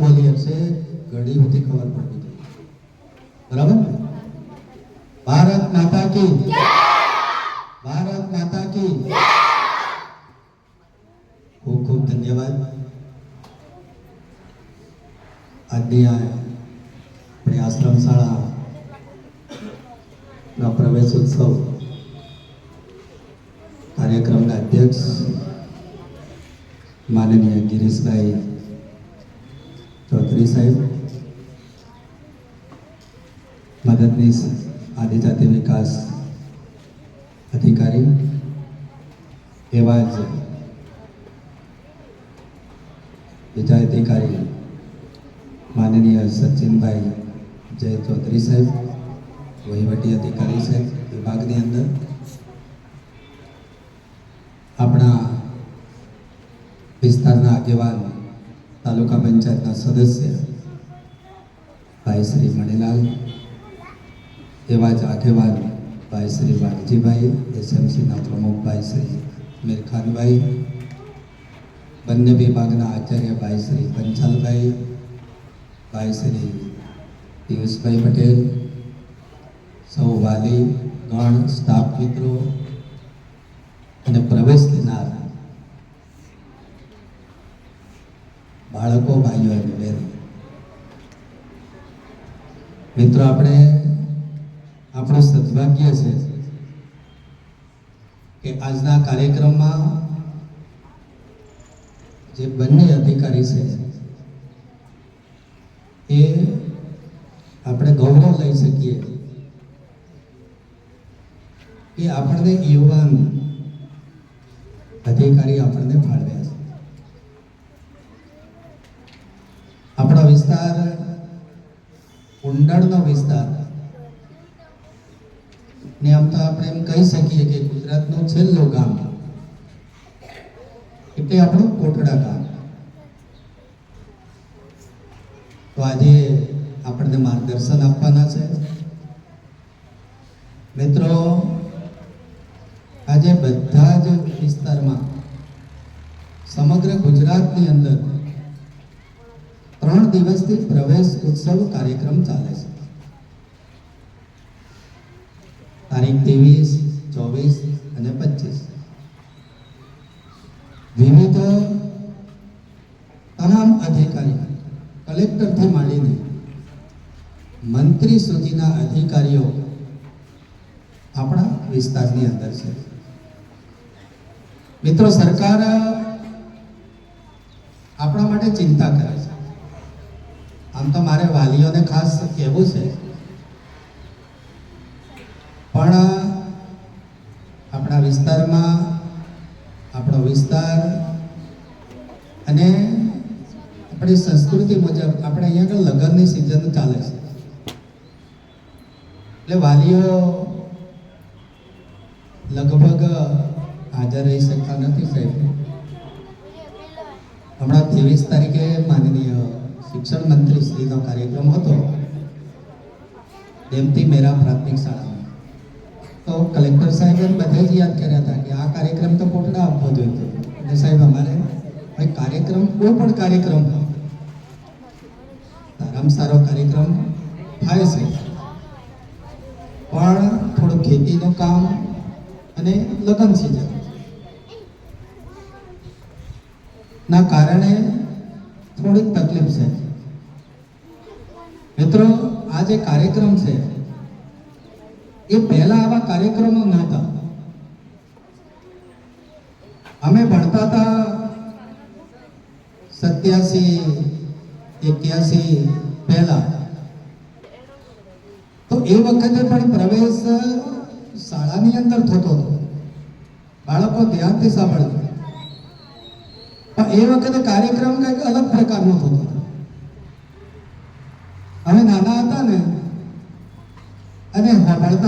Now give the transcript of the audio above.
બોલી હશે ઘડી સુધી ખબર પડવી જોઈએ, બરાબર ને? ભારત માતા કી જય, ભારત માતા કી જય। ખૂબ ખૂબ ધન્યવાદ। આજની આપણી આશ્રમ શાળાના પ્રવેશ ઉત્સવ કાર્યક્રમના અધ્યક્ષ માનનીય ગિરીશભાઈ ચૌધરી સાહેબ, મદદનીશ આદિજાતિ વિકાસ અધિકારી, એવા જ બીજા અધિકારી માનનીય સચિનભાઈ જય ચૌધરી સાહેબ, વહીવટી અધિકારી સાહેબ વિભાગની અંદર, આપણા વિસ્તારના આગેવાન તાલુકા પંચાયતના સદસ્ય ભાઈ શ્રી મણીલાલ, એવા જ આગેવાન ભાઈ શ્રી વાઘજીભાઈ, એસએમસીના પ્રમુખ ભાઈ શ્રી મીરખાનભાઈ, બંને વિભાગના આચાર્ય ભાઈ શ્રી પંચાલભાઈ, ભાઈ શ્રી પિયુષભાઈ પટેલ, સૌ વાલી ગણ, સ્ટાફ મિત્રો અને પ્રવેશ લેનાર બાળકો, ભાઈઓ અને બહેનો, મિત્રો, આપણે આપણું સદભાગ્ય છે કે આજના કાર્યક્રમમાં જે બંને અધિકારી છે એ આપણે ગૌરવ લઈ શકીએ કે આપણને યુવાન અધિકારી આપણને ફાળવ્યા છે। આપણો વિસ્તાર ઉંડાણનો વિસ્તાર ને આમ તો આપણે એમ કહી શકીએ કે ગુજરાતનું છેલ્લું ગામ એટલે આપણું કોટડા ગામ। તો આજે આપણને માર્ગદર્શન આપવાના છે મિત્રો। આજે બધા જ વિસ્તારમાં સમગ્ર ગુજરાતની અંદર 3 દિવસથી પ્રવેશ ઉત્સવ કાર્યક્રમ ચાલે છે। તારીખ 23, 24 અને 25 વિવિધ તમામ અધિકારી, કલેક્ટરથી માંડીને મંત્રી સુધીના અધિકારીઓ આપણા વિસ્તારની અંદર છે। મિત્રો, સરકાર આપણા માટે ચિંતા કરે છે। આમ તો મારે વાલીઓને ખાસ કહેવું છે, પણ આપણા વિસ્તારમાં આપણો વિસ્તાર અને આપણી સંસ્કૃતિ મુજબ આપણે અહીંયા આગળ લગ્નની સિઝન ચાલે છે, એટલે વાલીઓ લગભગ હાજર રહી શકતા નથી સાહેબ। હમણાં 23 તારીખે માનનીય શિક્ષણ મંત્રી શ્રીનો કાર્યક્રમ હતો દેમતી મેરા પ્રાથમિક શાળામાં, તો કલેક્ટર સાહેબે બધે જ યાદ કર્યા હતા કે આ કાર્યક્રમ તો કોટડા આપવો જોઈએ। એટલે સાહેબ, અમારે ભાઈ કાર્યક્રમ, કોઈ પણ કાર્યક્રમ સારામાં સારો કાર્યક્રમ થાય છે, પણ થોડું ખેતીનું કામ અને લગ્ન સિઝન ના કારણે થોડીક તકલીફ છે મિત્રો। આ જે કાર્યક્રમ છે એ પહેલા આવા કાર્યક્રમો નહોતા। અમે ભણતા હતા 87-81 પહેલા, તો એ વખતે પણ પ્રવેશ શાળાની અંદર થતો હતો, બાળકો ધ્યાનથી સાંભળતા, પણ એ વખતે કાર્યક્રમ કંઈક અલગ પ્રકારનો થતો હતો। અમે નાના હતા ને અને સાંભળતા